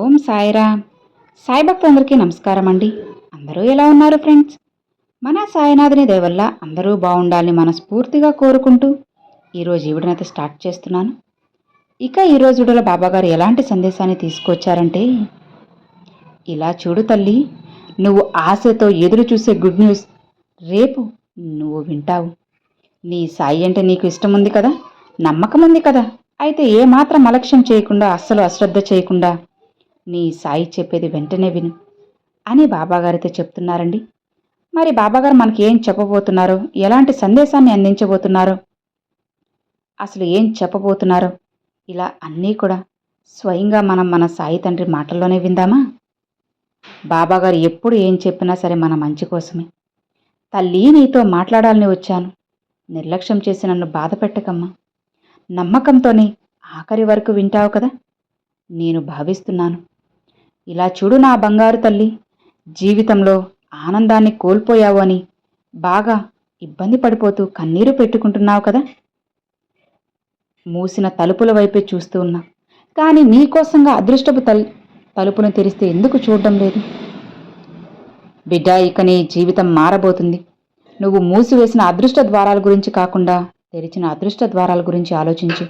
ఓం సాయిరామ్. సాయి భక్తులందరికీ నమస్కారం అండి. అందరూ ఎలా ఉన్నారు ఫ్రెండ్స్? మన సాయినాథుని దయ వల్ల అందరూ బాగుండాలని మనస్ఫూర్తిగా కోరుకుంటూ ఈరోజు ఈ వీడియోనైతే స్టార్ట్ చేస్తున్నాను. ఇక ఈరోజు వీడియోలో బాబాగారు ఎలాంటి సందేశాన్ని తీసుకొచ్చారంటే, ఇలా చూడు తల్లి, నువ్వు ఆశతో ఎదురు చూసే గుడ్ న్యూస్ రేపు నువ్వు వింటావు. నీ సాయి అంటే నీకు ఇష్టం ఉంది కదా, నమ్మకం ఉంది కదా, అయితే ఏమాత్రం అలక్ష్యం చేయకుండా, అస్సలు అశ్రద్ధ చేయకుండా నీ సాయి చెప్పేది వెంటనే విను అని బాబాగారితో చెప్తున్నారండి. మరి బాబాగారు మనకి ఏం చెప్పబోతున్నారో, ఎలాంటి సందేశాన్ని అందించబోతున్నారో, అసలు ఏం చెప్పబోతున్నారో, ఇలా అన్నీ కూడా స్వయంగా మనం మన సాయి తండ్రి మాటల్లోనే విందామా? బాబాగారు ఎప్పుడు ఏం చెప్పినా సరే మన మంచి కోసమే. తల్లి, నీతో మాట్లాడాలని వచ్చాను, నిర్లక్ష్యం చేసి నన్ను బాధ పెట్టకమ్మా, నమ్మకంతోనే ఆఖరి వరకు వింటావు కదా, నేను భావిస్తున్నాను. ఇలా చూడు నా బంగారు తల్లి, జీవితంలో ఆనందాన్ని కోల్పోయావు అని బాగా ఇబ్బంది పడిపోతూ కన్నీరు పెట్టుకుంటున్నావు కదా. మూసిన తలుపుల వైపే చూస్తూ ఉన్నా, కానీ నీకోసంగా అదృష్టపు తలుపును తెరిస్తే ఎందుకు చూడడం లేదు? బిడ్డ, ఇక నీ జీవితం మారబోతుంది. నువ్వు మూసివేసిన అదృష్ట ద్వారాల గురించి కాకుండా తెరిచిన అదృష్ట ద్వారాల గురించి ఆలోచించు.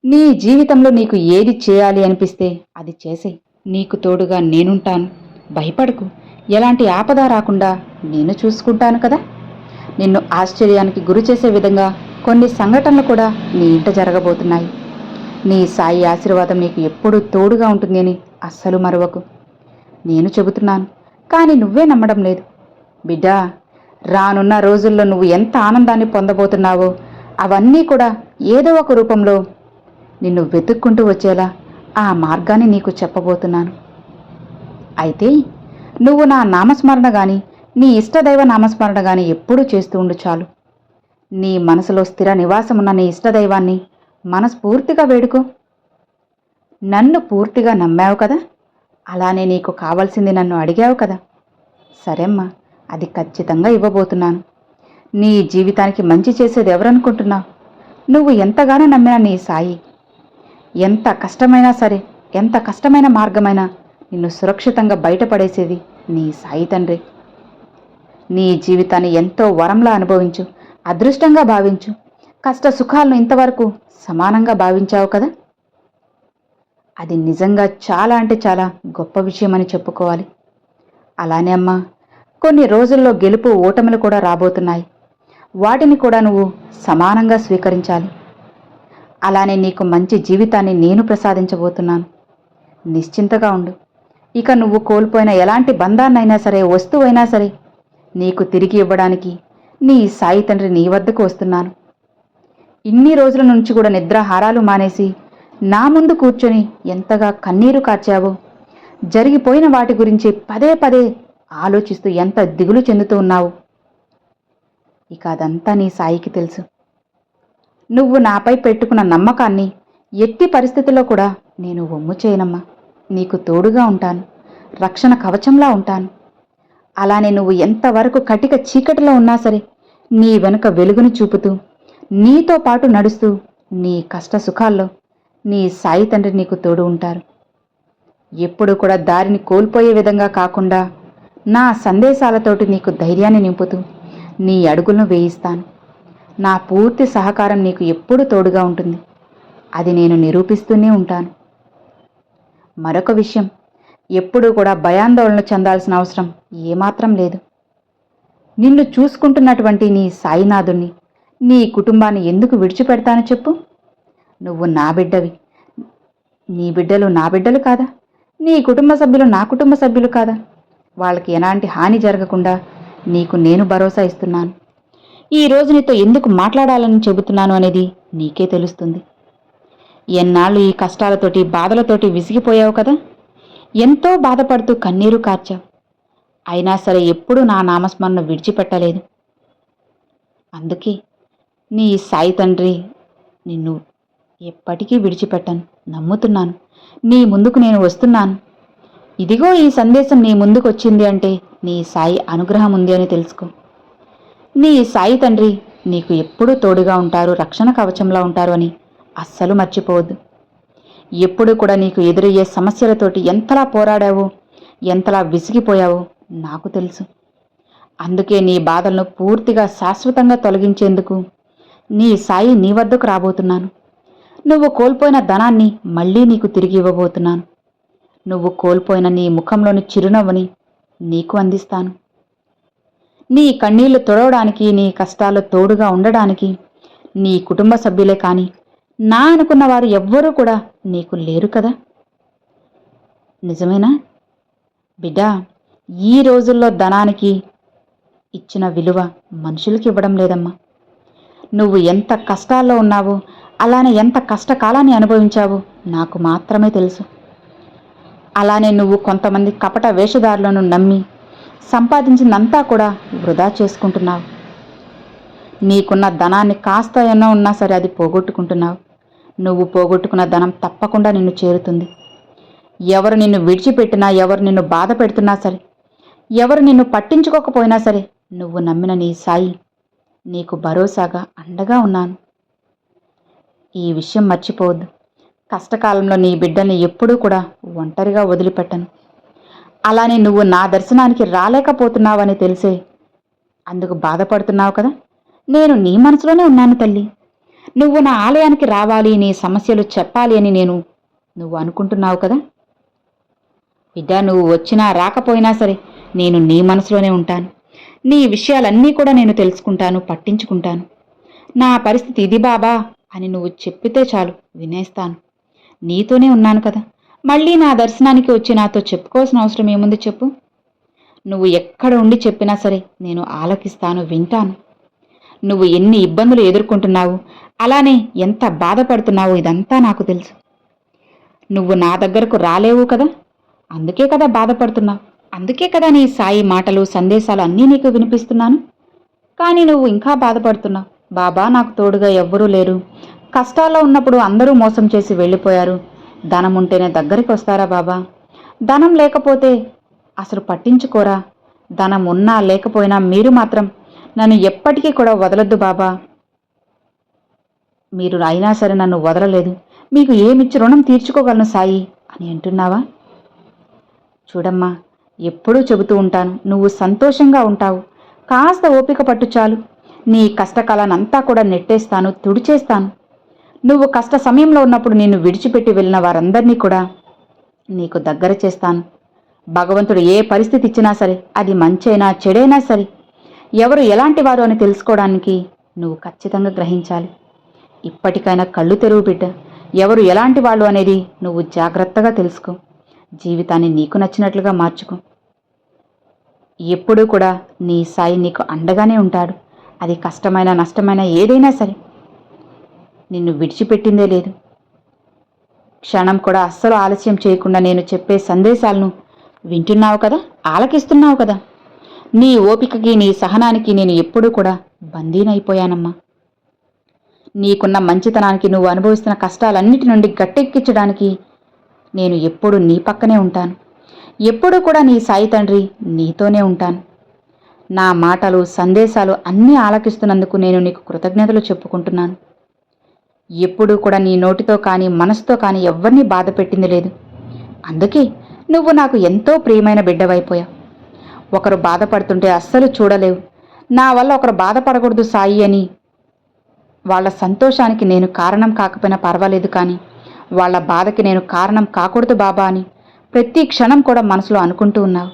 నీ జీవితంలో నీకు ఏది చేయాలి అనిపిస్తే అది చేసేయ్. నీకు తోడుగా నేనుంటాను, భయపడకు. ఎలాంటి ఆపద రాకుండా నేను చూసుకుంటాను కదా. నిన్ను ఆశ్చర్యానికి గురి చేసే విధంగా కొన్ని సంఘటనలు కూడా నీ ఇంట జరగబోతున్నాయి. నీ సాయి ఆశీర్వాదం నీకు ఎప్పుడూ తోడుగా ఉంటుంది అని అస్సలు మరవకు. నేను చెబుతున్నాను, కానీ నువ్వే నమ్మడం లేదు. బిడ్డా, రానున్న రోజుల్లో నువ్వు ఎంత ఆనందాన్ని పొందబోతున్నావో అవన్నీ కూడా ఏదో ఒక రూపంలో నిన్ను వెతుక్కుంటూ వచ్చేలా ఆ మార్గాన్ని నీకు చెప్పబోతున్నాను. అయితే నువ్వు నా నామస్మరణ గాని, నీ ఇష్టదైవ నామస్మరణ గాని ఎప్పుడూ చేస్తూ ఉండు చాలు. నీ మనసులో స్థిర నివాసమున్న నీ ఇష్టదైవాన్ని మనస్ఫూర్తిగా వేడుకో. నన్ను పూర్తిగా నమ్మావు కదా, అలానే నీకు కావాల్సింది నన్ను అడిగావు కదా. సరేమ్మా, అది ఖచ్చితంగా ఇవ్వబోతున్నాను. నీ జీవితానికి మంచి చేసేది ఎవరనుకుంటున్నావు? నువ్వు ఎంతగానో నమ్మిన నీ సాయి. ఎంత కష్టమైనా సరే, ఎంత కష్టమైన మార్గమైనా నిన్ను సురక్షితంగా బయటపడేసేది నీ సాయి తండ్రి. నీ జీవితాన్ని ఎంతో వరంలా అనుభవించు, అదృష్టంగా భావించు. కష్ట సుఖాలను ఇంతవరకు సమానంగా భావించావు కదా, అది నిజంగా చాలా అంటే చాలా గొప్ప విషయమని చెప్పుకోవాలి. అలానే అమ్మా, కొన్ని రోజుల్లో గెలుపు ఓటములు కూడా రాబోతున్నాయి. వాటిని కూడా నువ్వు సమానంగా స్వీకరించాలి. అలానే నీకు మంచి జీవితాన్ని నేను ప్రసాదించబోతున్నాను. నిశ్చింతగా ఉండు. ఇక నువ్వు కోల్పోయిన ఎలాంటి బంధాన్నైనా సరే, వస్తువైనా సరే నీకు తిరిగి ఇవ్వడానికి నీ సాయి తండ్రి నీ వద్దకు వస్తున్నాను. ఇన్ని రోజుల నుంచి కూడా నిద్రాహారాలు మానేసి నా ముందు కూర్చొని ఎంతగా కన్నీరు కార్చావో, జరిగిపోయిన వాటి గురించి పదే పదే ఆలోచిస్తూ ఎంత దిగులు చెందుతూ ఉన్నావు. ఇక అదంతా నీ సాయికి తెలుసు. నువ్వు నాపై పెట్టుకున్న నమ్మకాన్ని ఎట్టి పరిస్థితుల్లో కూడా నేను వమ్ము చేయనమ్మా. నీకు తోడుగా ఉంటాను, రక్షణ కవచంలా ఉంటాను. అలానే నువ్వు ఎంతవరకు కటిక చీకటిలో ఉన్నా సరే నీ వెనుక వెలుగును చూపుతూ, నీతో పాటు నడుస్తూ, నీ కష్ట సుఖాల్లో నీ సాయి తండ్రి నీకు తోడు ఉంటారు. ఎప్పుడు కూడా దారిని కోల్పోయే విధంగా కాకుండా నా సందేశాలతోటి నీకు ధైర్యాన్ని నింపుతూ నీ అడుగులను వేయిస్తాను. నా పూర్తి సహకారం నీకు ఎప్పుడూ తోడుగా ఉంటుంది. అది నేను నిరూపిస్తూనే ఉంటాను. మరొక విషయం, ఎప్పుడూ కూడా భయాందోళన చెందాల్సిన అవసరం ఏమాత్రం లేదు. నిన్ను చూసుకుంటున్నటువంటి నీ సాయినాథుణ్ణి, నీ కుటుంబాన్ని ఎందుకు విడిచిపెడతాను చెప్పు? నువ్వు నా బిడ్డవి. నీ బిడ్డలు నా బిడ్డలు కాదా? నీ కుటుంబ సభ్యులు నా కుటుంబ సభ్యులు కాదా? వాళ్ళకి ఎలాంటి హాని జరగకుండా నీకు నేను భరోసా ఇస్తున్నాను. ఈ రోజు నీతో ఎందుకు మాట్లాడాలని చెబుతున్నాను అనేది నీకే తెలుస్తుంది. ఎన్నాళ్ళు ఈ కష్టాలతోటి, బాధలతోటి విసిగిపోయావు కదా, ఎంతో బాధపడుతూ కన్నీరు కార్చావు. అయినా సరే ఎప్పుడూ నా నామస్మరణ విడిచిపెట్టలేదు. అందుకే నీ సాయి తండ్రి నిన్ను ఎప్పటికీ విడిచిపెట్టను, నమ్ముతున్నాను. నీ ముందుకు నేను వస్తున్నాను. ఇదిగో ఈ సందేశం నీ ముందుకు వచ్చింది అంటే నీ సాయి అనుగ్రహం ఉంది అని తెలుసుకో. నీ సాయి తండ్రి నీకు ఎప్పుడూ తోడుగా ఉంటారు, రక్షణ కవచంలా ఉంటారు అని అస్సలు మర్చిపోవద్దు. ఎప్పుడూ కూడా నీకు ఎదురయ్యే సమస్యలతోటి ఎంతలా పోరాడావో, ఎంతలా విసిగిపోయావో నాకు తెలుసు. అందుకే నీ బాధలను పూర్తిగా శాశ్వతంగా తొలగించేందుకు నీ సాయి నీ వద్దకు రాబోతున్నాను. నువ్వు కోల్పోయిన ధనాన్ని మళ్ళీ నీకు తిరిగి ఇవ్వబోతున్నాను. నువ్వు కోల్పోయిన నీ ముఖంలోని చిరునవ్వుని నీకు అందిస్తాను. నీ కన్నీళ్లు తుడవడానికి, నీ కష్టాలు తోడుగా ఉండడానికి నీ కుటుంబ సభ్యులే కాని నా అనుకున్న వారు ఎవ్వరూ కూడా నీకు లేరు కదా. నిజమేనా బిడ్డా? ఈ రోజుల్లో ధనానికి ఇచ్చిన విలువ మనుషులకి ఇవ్వడం లేదమ్మా. నువ్వు ఎంత కష్టాల్లో ఉన్నావో, అలానే ఎంత కష్టకాలాన్ని అనుభవించావో నాకు మాత్రమే తెలుసు. అలానే నువ్వు కొంతమంది కపట వేషధారులను నమ్మి సంపాదించిందంతా కూడా వృధా చేసుకుంటున్నావు. నీకున్న ధనాన్ని కాస్త ఎన్నో ఉన్నా సరే అది పోగొట్టుకుంటున్నావు. నువ్వు పోగొట్టుకున్న ధనం తప్పకుండా నిన్ను చేరుతుంది. ఎవరు నిన్ను విడిచిపెట్టినా, ఎవరు నిన్ను బాధ పెడుతున్నా సరే, ఎవరు నిన్ను పట్టించుకోకపోయినా సరే, నువ్వు నమ్మిన నీ సాయి నీకు భరోసాగా అండగా ఉన్నాను. ఈ విషయం మర్చిపోవద్దు. కష్టకాలంలో నీ బిడ్డల్ని ఎప్పుడూ కూడా ఒంటరిగా వదిలిపెట్టను. అలానే నువ్వు నా దర్శనానికి రాలేకపోతున్నావని తెలిసే అందుకు బాధపడుతున్నావు కదా. నేను నీ మనసులోనే ఉన్నాను తల్లి. నువ్వు నా ఆలయానికి రావాలి, నీ సమస్యలు చెప్పాలి అని నువ్వు అనుకుంటున్నావు కదా బిడ్డ. నువ్వు వచ్చినా రాకపోయినా సరే నేను నీ మనసులోనే ఉంటాను. నీ విషయాలన్నీ కూడా నేను తెలుసుకుంటాను, పట్టించుకుంటాను. నా పరిస్థితి ఇది బాబా అని నువ్వు చెప్పితే చాలు, వినేస్తాను. నీతోనే ఉన్నాను కదా. మళ్ళీ నా దర్శనానికి వచ్చి నాతో చెప్పుకోవాల్సిన అవసరం ఏముంది చెప్పు. నువ్వు ఎక్కడ ఉండి చెప్పినా సరే నేను ఆలకిస్తాను, వింటాను. నువ్వు ఎన్ని ఇబ్బందులు ఎదుర్కొంటున్నావు, అలానే ఎంత బాధపడుతున్నావో ఇదంతా నాకు తెలుసు. నువ్వు నా దగ్గరకు రాలేవు కదా, అందుకే కదా బాధపడుతున్నావు. అందుకే కదా నీ సాయి మాటలు, సందేశాలు అన్నీ నీకు వినిపిస్తున్నాను. కానీ నువ్వు ఇంకా బాధపడుతున్నావు. బాబా నాకు తోడుగా ఎవ్వరూ లేరు, కష్టాల్లో ఉన్నప్పుడు అందరూ మోసం చేసి వెళ్ళిపోయారు. ధనం ఉంటేనే దగ్గరికి వస్తారా బాబా? ధనం లేకపోతే అసలు పట్టించుకోరా? ధనం ఉన్నా లేకపోయినా మీరు మాత్రం నన్ను ఎప్పటికీ కూడా వదలొద్దు బాబా. మీరు అయినా సరే నన్ను వదలలేదు, మీకు ఏమిచ్చి రుణం తీర్చుకోగలను సాయి అని అంటున్నావా? చూడమ్మా, ఎప్పుడూ చెబుతూ ఉంటాను, నువ్వు సంతోషంగా ఉంటావు. కాస్త ఓపిక పట్టు చాలు. నీ కష్టకాలానంతా కూడా నెట్టేస్తాను, తుడిచేస్తాను. నువ్వు కష్ట సమయంలో ఉన్నప్పుడు నిన్ను విడిచిపెట్టి వెళ్ళిన వారందరినీ కూడా నీకు దగ్గర చేస్తాను. భగవంతుడు ఏ పరిస్థితి ఇచ్చినా సరే, అది మంచైనా చెడైనా సరే, ఎవరు ఎలాంటి వారు అని తెలుసుకోవడానికి నువ్వు ఖచ్చితంగా గ్రహించాలి. ఇప్పటికైనా కళ్ళు తెరువు బిడ్డ. ఎవరు ఎలాంటి వాళ్ళు అనేది నువ్వు జాగ్రత్తగా తెలుసుకో. జీవితాన్ని నీకు నచ్చినట్లుగా మార్చుకో. ఎప్పుడూ కూడా నీ సాయి నీకు అండగానే ఉంటాడు. అది కష్టమైన నష్టమైన ఏదైనా సరే నిన్ను విడిచిపెట్టిందే లేదు. క్షణం కూడా అస్సలు ఆలస్యం చేయకుండా నేను చెప్పే సందేశాలను వింటున్నావు కదా, ఆలకిస్తున్నావు కదా. నీ ఓపికకి, నీ సహనానికి నేను ఎప్పుడూ కూడా బందీనైపోయానమ్మా. నీకున్న మంచితనానికి, నువ్వు అనుభవిస్తున్న కష్టాలన్నిటి నుండి గట్టెక్కించడానికి నేను ఎప్పుడూ నీ పక్కనే ఉంటాను. ఎప్పుడూ కూడా నీ సాయి తండ్రి నీతోనే ఉంటాను. నా మాటలు, సందేశాలు అన్నీ ఆలకిస్తున్నందుకు నేను నీకు కృతజ్ఞతలు చెప్పుకుంటున్నాను. ఎప్పుడూ కూడా నీ నోటితో కానీ మనసుతో కానీ ఎవ్వరినీ బాధ పెట్టింది లేదు. అందుకే నువ్వు నాకు ఎంతో ప్రియమైన బిడ్డవైపోయావు. ఒకరు బాధపడుతుంటే అస్సలు చూడలేవు. నా వల్ల ఒకరు బాధపడకూడదు సాయి అని, వాళ్ళ సంతోషానికి నేను కారణం కాకపోయినా పర్వాలేదు, కానీ వాళ్ళ బాధకి నేను కారణం కాకూడదు బాబా అని ప్రతి క్షణం కూడా మనసులో అనుకుంటూ ఉన్నావు.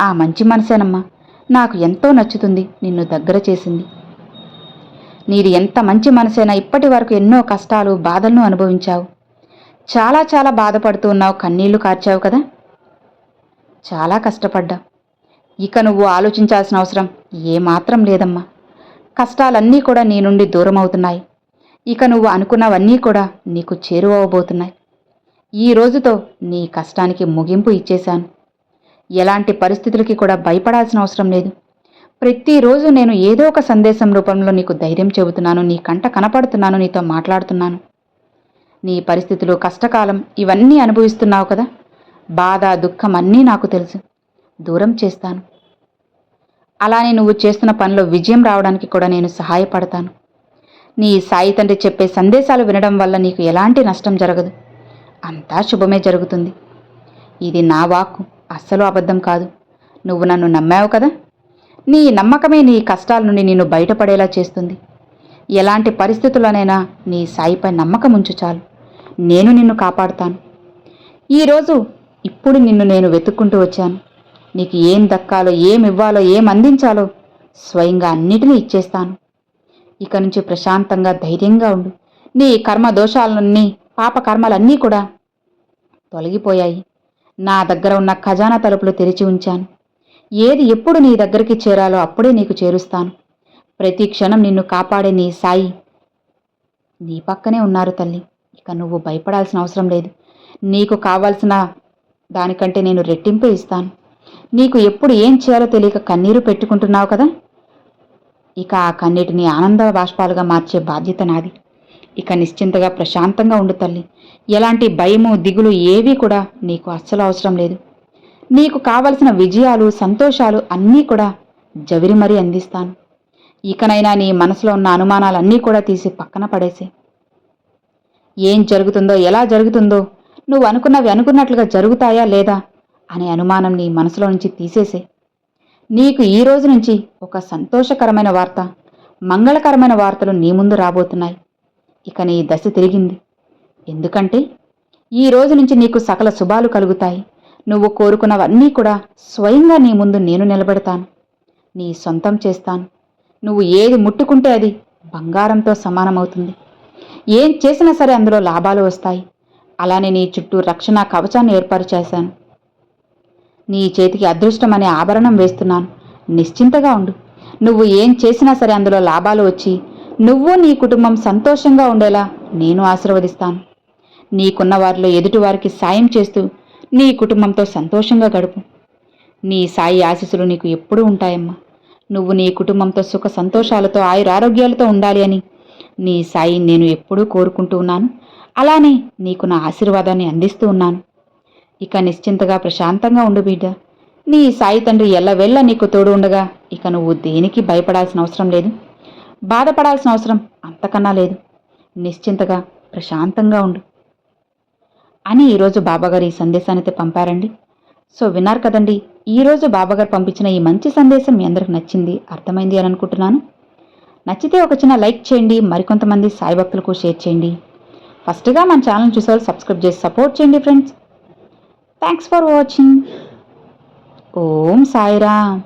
ఆ మంచి మనసేనమ్మా నాకు ఎంతో నచ్చుతుంది, నిన్ను దగ్గర చేసింది. నీది ఎంత మంచి మనసైనా ఇప్పటి వరకు ఎన్నో కష్టాలు, బాధలను అనుభవించావు. చాలా చాలా బాధపడుతూ ఉన్నావు, కన్నీళ్లు కార్చావు కదా. చాలా కష్టపడ్డావు. ఇక నువ్వు ఆలోచించాల్సిన అవసరం ఏమాత్రం లేదమ్మా. కష్టాలన్నీ కూడా నీ నుండి దూరం అవుతున్నాయి. ఇక నువ్వు అనుకున్నవన్నీ కూడా నీకు చేరువవబోతున్నాయి. ఈ రోజుతో నీ కష్టానికి ముగింపు ఇచ్చేశాను. ఎలాంటి పరిస్థితులకి కూడా భయపడాల్సిన అవసరం లేదు. ప్రతిరోజు నేను ఏదో ఒక సందేశం రూపంలో నీకు ధైర్యం చెబుతున్నాను, నీ కంట కనపడుతున్నాను, నీతో మాట్లాడుతున్నాను. నీ పరిస్థితులు, కష్టకాలం ఇవన్నీ అనుభవిస్తున్నావు కదా. బాధ, దుఃఖం అన్నీ నాకు తెలుసు. దూరం చేస్తాను. అలానే నువ్వు చేస్తున్న పనిలో విజయం రావడానికి కూడా నేను సహాయపడతాను. నీ సాయి తండ్రి చెప్పే సందేశాలు వినడం వల్ల నీకు ఎలాంటి నష్టం జరగదు. అంతా శుభమే జరుగుతుంది. ఇది నా వాక్కు, అస్సలు అబద్ధం కాదు. నువ్వు నన్ను నమ్మావు కదా. నీ నమ్మకమే నీ కష్టాల నుండి నిన్ను బయటపడేలా చేస్తుంది. ఎలాంటి పరిస్థితుల్లోనైనా నీ సాయిపై నమ్మకం ఉంచు చాలు. నేను నిన్ను కాపాడుతాను. ఈరోజు ఇప్పుడు నిన్ను నేను వెతుక్కుంటూ వచ్చాను. నీకు ఏం దక్కాలో, ఏం ఇవ్వాలో, ఏం అందించాలో స్వయంగా అన్నిటినీ ఇచ్చేస్తాను. ఇక నుంచి ప్రశాంతంగా ధైర్యంగా ఉండు. నీ కర్మ దోషాలన్నీ, పాప కర్మలన్నీ కూడా తొలగిపోయాయి. నా దగ్గర ఉన్న ఖజానా తలుపులు తెరిచి ఉంచాను. ఏది ఎప్పుడు నీ దగ్గరికి చేరాలో అప్పుడే నీకు చేరుస్తాను. ప్రతి క్షణం నిన్ను కాపాడే నీ సాయి నీ పక్కనే ఉన్నారు తల్లి. ఇక నువ్వు భయపడాల్సిన అవసరం లేదు. నీకు కావాల్సిన దానికంటే నేను రెట్టింపు ఇస్తాను. నీకు ఎప్పుడు ఏం చేయాలో తెలియక కన్నీరు పెట్టుకుంటున్నావు కదా. ఇక ఆ కన్నీటిని ఆనంద బాష్పాలుగా మార్చే బాధ్యత నాది. ఇక నిశ్చింతగా ప్రశాంతంగా ఉండు తల్లి. ఎలాంటి భయము, దిగులు ఏవీ కూడా నీకు అస్సలు అవసరం లేదు. నీకు కావలసిన విజయాలు, సంతోషాలు అన్నీ కూడా జవిరి మరీ అందిస్తాను. ఇకనైనా నీ మనసులో ఉన్న అనుమానాలన్నీ కూడా తీసి పక్కన పడేసే. ఏం జరుగుతుందో, ఎలా జరుగుతుందో, నువ్వు అనుకున్నవి అనుకున్నట్లుగా జరుగుతాయా లేదా అనే అనుమానం నీ మనసులో నుంచి తీసేసే. నీకు ఈ రోజు నుంచి ఒక సంతోషకరమైన వార్త, మంగళకరమైన వార్తలు నీ ముందు రాబోతున్నాయి. ఇక నీ దశ తిరిగింది. ఎందుకంటే ఈ రోజు నుంచి నీకు సకల శుభాలు కలుగుతాయి. నువ్వు కోరుకున్నవన్నీ కూడా స్వయంగా నీ ముందు నేను నిలబెడతాను, నీ సొంతం చేస్తాను. నువ్వు ఏది ముట్టుకుంటే అది బంగారంతో సమానమవుతుంది. ఏం చేసినా సరే అందులో లాభాలు వస్తాయి. అలానే నీ చుట్టూ రక్షణ కవచాన్ని ఏర్పాటు చేశాను. నీ చేతికి అదృష్టం అనే ఆభరణం వేస్తున్నాను. నిశ్చింతగా ఉండు. నువ్వు ఏం చేసినా సరే అందులో లాభాలు వచ్చి నువ్వు నీ కుటుంబం సంతోషంగా ఉండేలా నేను ఆశీర్వదిస్తాను. నీకున్న వారిలో ఎదుటివారికి సాయం చేస్తూ నీ కుటుంబంతో సంతోషంగా గడుపు. నీ సాయి ఆశీస్సులు నీకు ఎప్పుడూ ఉంటాయమ్మా. నువ్వు నీ కుటుంబంతో సుఖ సంతోషాలతో, ఆయురారోగ్యాలతో ఉండాలి అని నీ సాయి నేను ఎప్పుడూ కోరుకుంటూ ఉన్నాను. అలానే నీకు నా ఆశీర్వాదాన్ని అందిస్తూ ఉన్నాను. ఇక నిశ్చింతగా ప్రశాంతంగా ఉండు బిడ్డ. నీ సాయి తండ్రి ఎల్లవెల్ల నీకు తోడు ఉండగా ఇక నువ్వు దేనికి భయపడాల్సిన అవసరం లేదు, బాధపడాల్సిన అవసరం అంతకన్నా లేదు. నిశ్చింతగా ప్రశాంతంగా ఉండు అని ఈరోజు బాబాగారు ఈ సందేశాన్ని అయితే పంపారండి. సో విన్నారు కదండి, ఈరోజు బాబాగారు పంపించిన ఈ మంచి సందేశం మీ అందరికి నచ్చింది, అర్థమైంది అని అనుకుంటున్నాను. నచ్చితే ఒక చిన్న లైక్ చేయండి, మరికొంతమంది సాయి భక్తులకు షేర్ చేయండి. ఫస్ట్గా మన ఛానల్ చూసేవాళ్ళు సబ్స్క్రైబ్ చేసి సపోర్ట్ చేయండి friends. Thanks for watching. Om Sairam.